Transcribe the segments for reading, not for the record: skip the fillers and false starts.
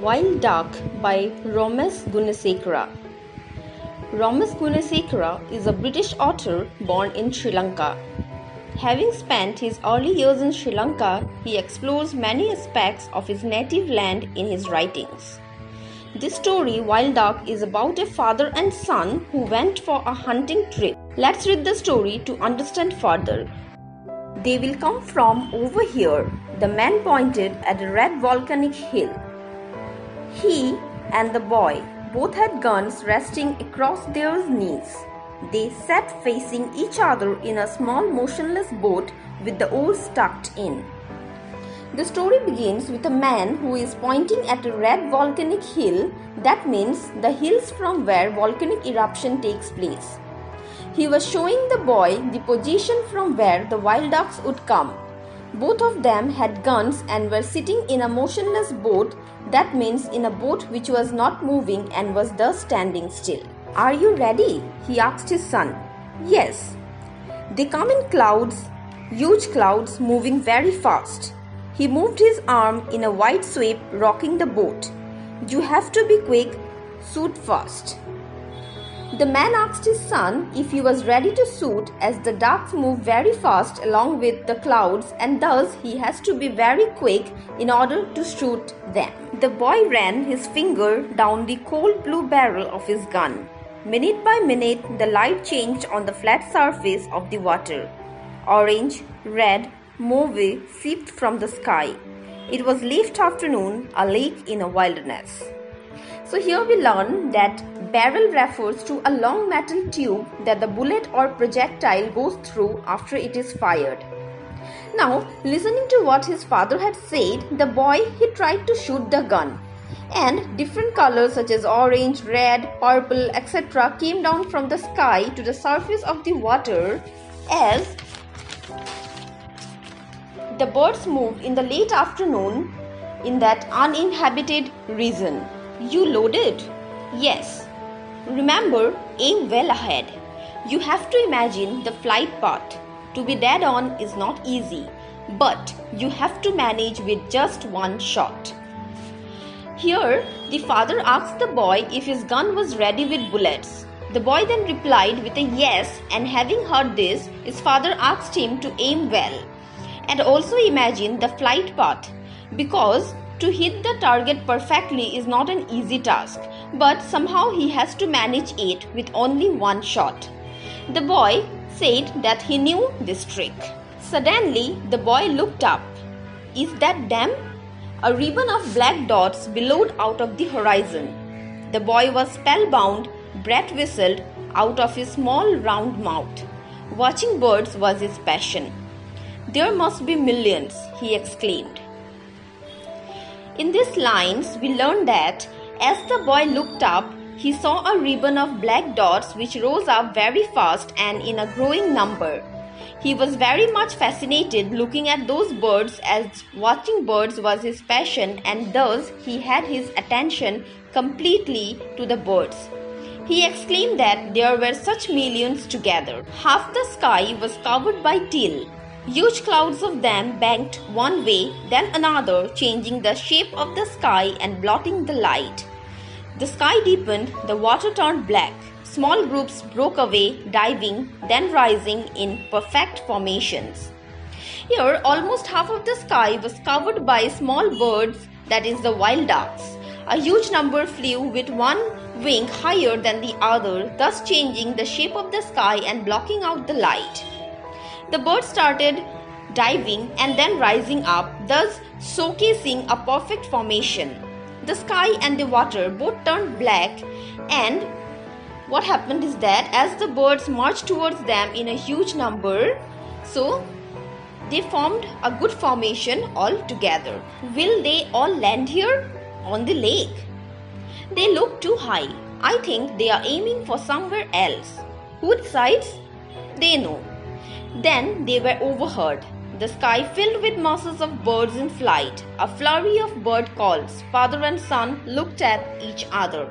Wild Duck by Romesh Gunesekera. Romesh Gunesekera is a British author born in Sri Lanka. Having spent his early years in Sri Lanka, he explores many aspects of his native land in his writings. This story, Wild Duck, is about a father and son who went for a hunting trip. Let's read the story to understand further. They will come from over here. The man pointed at a red volcanic hill. He and the boy both had guns resting across their knees. They sat facing each other in a small motionless boat with the oars tucked in. The story begins with a man who is pointing at a red volcanic hill. That means the hills from where volcanic eruption takes place. He was showing the boy the position from where the wild ducks would come. Both of them had guns and were sitting in a motionless boat. That means in a boat which was not moving and was thus standing still. "Are you ready?" he asked his son. "Yes." "They come in clouds, huge clouds moving very fast." He moved his arm in a wide sweep, rocking the boat. "You have to be quick, shoot fast." The man asked his son if he was ready to shoot, as the ducks move very fast along with the clouds and thus he has to be very quick in order to shoot them. The boy ran his finger down the cold blue barrel of his gun. Minute by minute, the light changed on the flat surface of the water. Orange, red, mauve seeped from the sky. It was late afternoon, a lake in a wilderness. So here we learn that barrel refers to a long metal tube that the bullet or projectile goes through after it is fired. Now, listening to what his father had said, the boy tried to shoot the gun. And different colors such as orange, red, purple, etc. came down from the sky to the surface of the water as the birds moved in the late afternoon in that uninhabited region. "You loaded?" "Yes." "Remember, aim well ahead. You have to imagine the flight path. To be dead on is not easy, but you have to manage with just one shot." Here, the father asked the boy if his gun was ready with bullets. The boy then replied with a yes, and having heard this, his father asked him to aim well and also imagine the flight path, because to hit the target perfectly is not an easy task, but somehow he has to manage it with only one shot. The boy said that he knew this trick. Suddenly, the boy looked up. "Is that them?" A ribbon of black dots billowed out of the horizon. The boy was spellbound, breath whistled out of his small round mouth. Watching birds was his passion. "There must be millions," he exclaimed. In these lines, we learn that as the boy looked up, he saw a ribbon of black dots which rose up very fast and in a growing number. He was very much fascinated looking at those birds, as watching birds was his passion, and thus he had his attention completely to the birds. He exclaimed that there were such millions together. Half the sky was covered by teal. Huge clouds of them banked one way, then another, changing the shape of the sky and blotting the light. The sky deepened, the water turned black. Small groups broke away, diving, then rising in perfect formations. Here, almost half of the sky was covered by small birds, that is the wild ducks. A huge number flew with one wing higher than the other, thus changing the shape of the sky and blocking out the light. The birds started diving and then rising up, thus showcasing a perfect formation. The sky and the water both turned black, and what happened is that as the birds marched towards them in a huge number, so they formed a good formation all together. "Will they all land here?" "On the lake." "They look too high. I think they are aiming for somewhere else." "Who decides?" "They know." Then they were overheard. The sky filled with masses of birds in flight. A flurry of bird calls. Father and son looked at each other.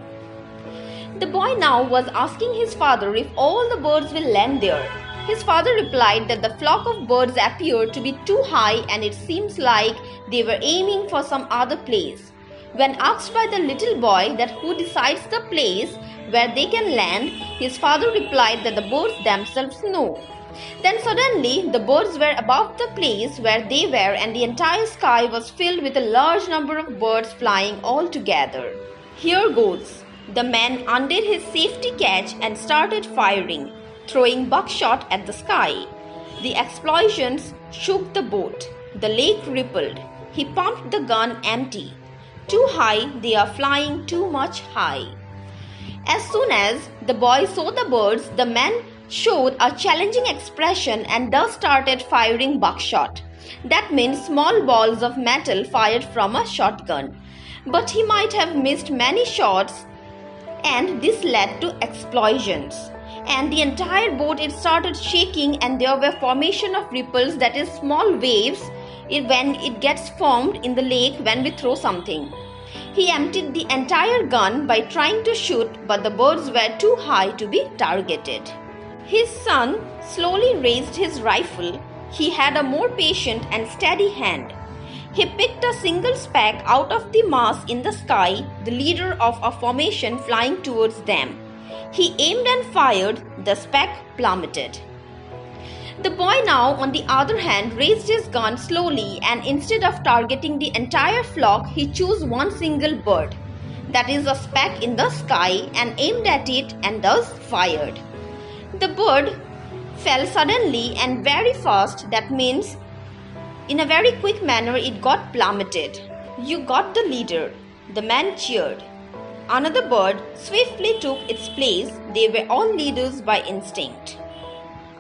The boy now was asking his father if all the birds will land there. His father replied that the flock of birds appeared to be too high and it seems like they were aiming for some other place. When asked by the little boy that who decides the place where they can land, his father replied that the birds themselves know. Then suddenly the birds were above the place where they were, and the entire sky was filled with a large number of birds flying all together. Here goes. The man undid his safety catch and started firing, throwing buckshot at the sky. The explosions shook the boat. The lake rippled. He pumped the gun empty. Too high, they are flying too much high. As soon as the boy saw the birds, the man showed a challenging expression and thus started firing buckshot. That means small balls of metal fired from a shotgun. But he might have missed many shots, and this led to explosions. And the entire boat, it started shaking, and there were formation of ripples, that is small waves, when it gets formed in the lake when we throw something. He emptied the entire gun by trying to shoot, but the birds were too high to be targeted. His son slowly raised his rifle. He had a more patient and steady hand. He picked a single speck out of the mass in the sky, the leader of a formation flying towards them. He aimed and fired. The speck plummeted. The boy now, on the other hand, raised his gun slowly, and instead of targeting the entire flock, he chose one single bird, that is a speck in the sky, and aimed at it and thus fired. The bird fell suddenly and very fast. That means in a very quick manner it got plummeted. You got the leader. The man cheered. Another bird swiftly took its place. They were all leaders by instinct.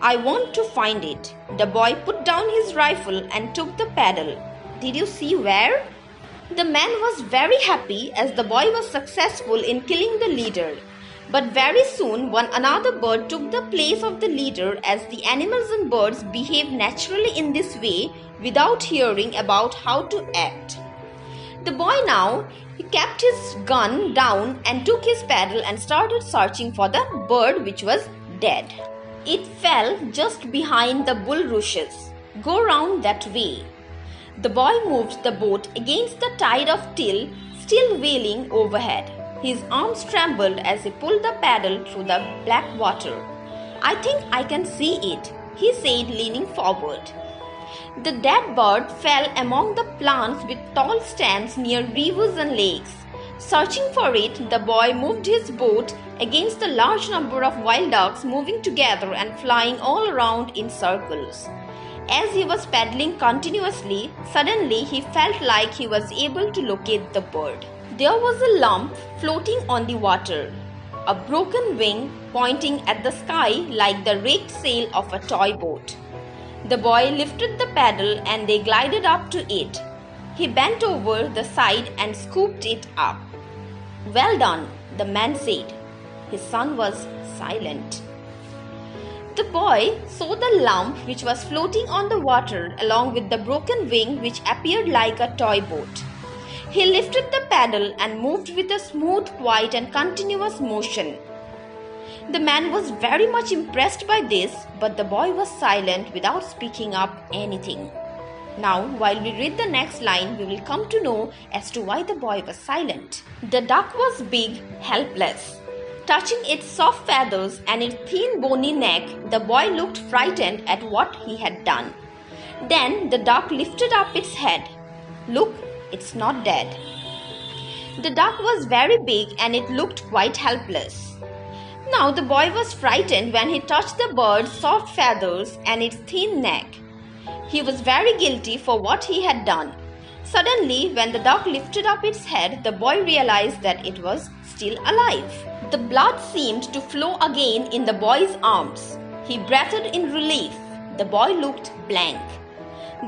I want to find it. The boy put down his rifle and took the paddle. Did you see where? The man was very happy as the boy was successful in killing the leader. But very soon another bird took the place of the leader, as the animals and birds behave naturally in this way without hearing about how to act. The boy now, he kept his gun down and took his paddle and started searching for the bird which was dead. It fell just behind the bulrushes. Go round that way. The boy moved the boat against the tide of till, still wailing overhead. His arms trembled as he pulled the paddle through the black water. I think I can see it, he said, leaning forward. The dead bird fell among the plants with tall stems near rivers and lakes. Searching for it, the boy moved his boat against the large number of wild ducks moving together and flying all around in circles. As he was paddling continuously, suddenly he felt like he was able to locate the bird. There was a lump floating on the water, a broken wing pointing at the sky like the raked sail of a toy boat. The boy lifted the paddle and they glided up to it. He bent over the side and scooped it up. Well done, the man said. His son was silent. The boy saw the lump which was floating on the water along with the broken wing which appeared like a toy boat. He lifted the paddle and moved with a smooth, quiet and continuous motion. The man was very much impressed by this, but the boy was silent without speaking up anything. Now, while we read the next line, we will come to know as to why the boy was silent. The duck was big, helpless. Touching its soft feathers and its thin bony neck, the boy looked frightened at what he had done. Then the duck lifted up its head. Look, it's not dead. The duck was very big and it looked quite helpless. Now the boy was frightened when he touched the bird's soft feathers and its thin neck. He was very guilty for what he had done. Suddenly, when the duck lifted up its head, the boy realized that it was still alive. The blood seemed to flow again in the boy's arms. He breathed in relief. The boy looked blank.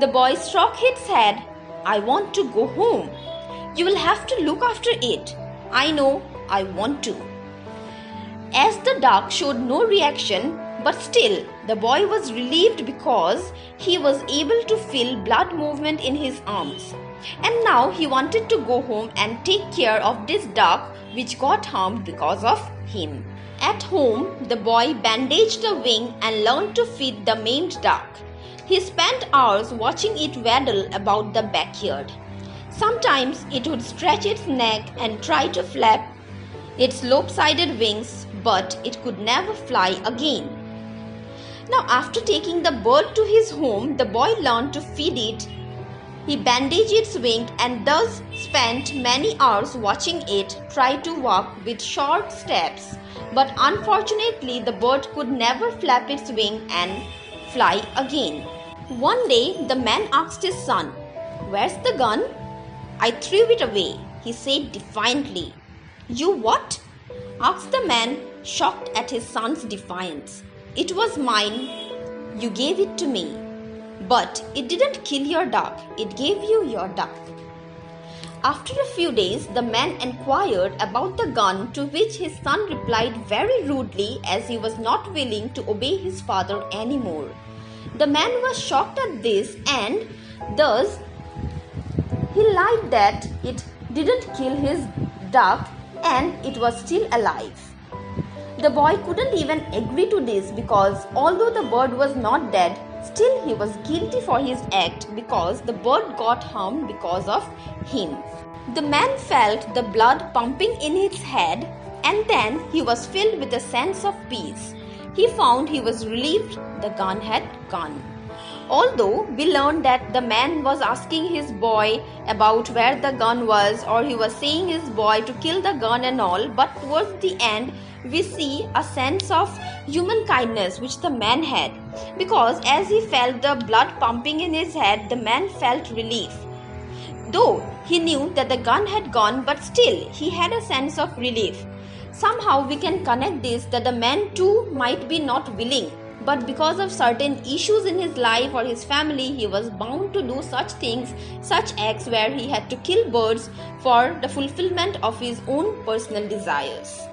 The boy stroked its head. I want to go home. You will have to look after it. I know, I want to. As the duck showed no reaction, but still the boy was relieved because he was able to feel blood movement in his arms. And now he wanted to go home and take care of this duck which got harmed because of him. At home, the boy bandaged the wing and learned to feed the maimed duck. He spent hours watching it waddle about the backyard. Sometimes it would stretch its neck and try to flap its lopsided wings, but it could never fly again. Now, after taking the bird to his home, the boy learned to feed it. He bandaged its wing and thus spent many hours watching it try to walk with short steps. But unfortunately, the bird could never flap its wing and fly again. One day, the man asked his son, "Where's the gun?" "I threw it away," he said defiantly. "You what?" asked the man, shocked at his son's defiance. "It was mine. You gave it to me. But it didn't kill your duck. It gave you your duck." After a few days, the man inquired about the gun, to which his son replied very rudely, as he was not willing to obey his father anymore. The man was shocked at this, and thus he lied that it didn't kill his duck and it was still alive. The boy couldn't even agree to this, because although the bird was not dead, still he was guilty for his act, because the bird got harmed because of him. The man felt the blood pumping in his head, and then he was filled with a sense of peace. He found he was relieved the gun had gone. Although we learned that the man was asking his boy about where the gun was, or he was saying his boy to kill the gun and all, but towards the end we see a sense of human kindness which the man had, because as he felt the blood pumping in his head, the man felt relief. Though he knew that the gun had gone, but still he had a sense of relief. Somehow we can connect this, that the man too might be not willing, but because of certain issues in his life or his family, he was bound to do such things, such acts where he had to kill birds for the fulfillment of his own personal desires.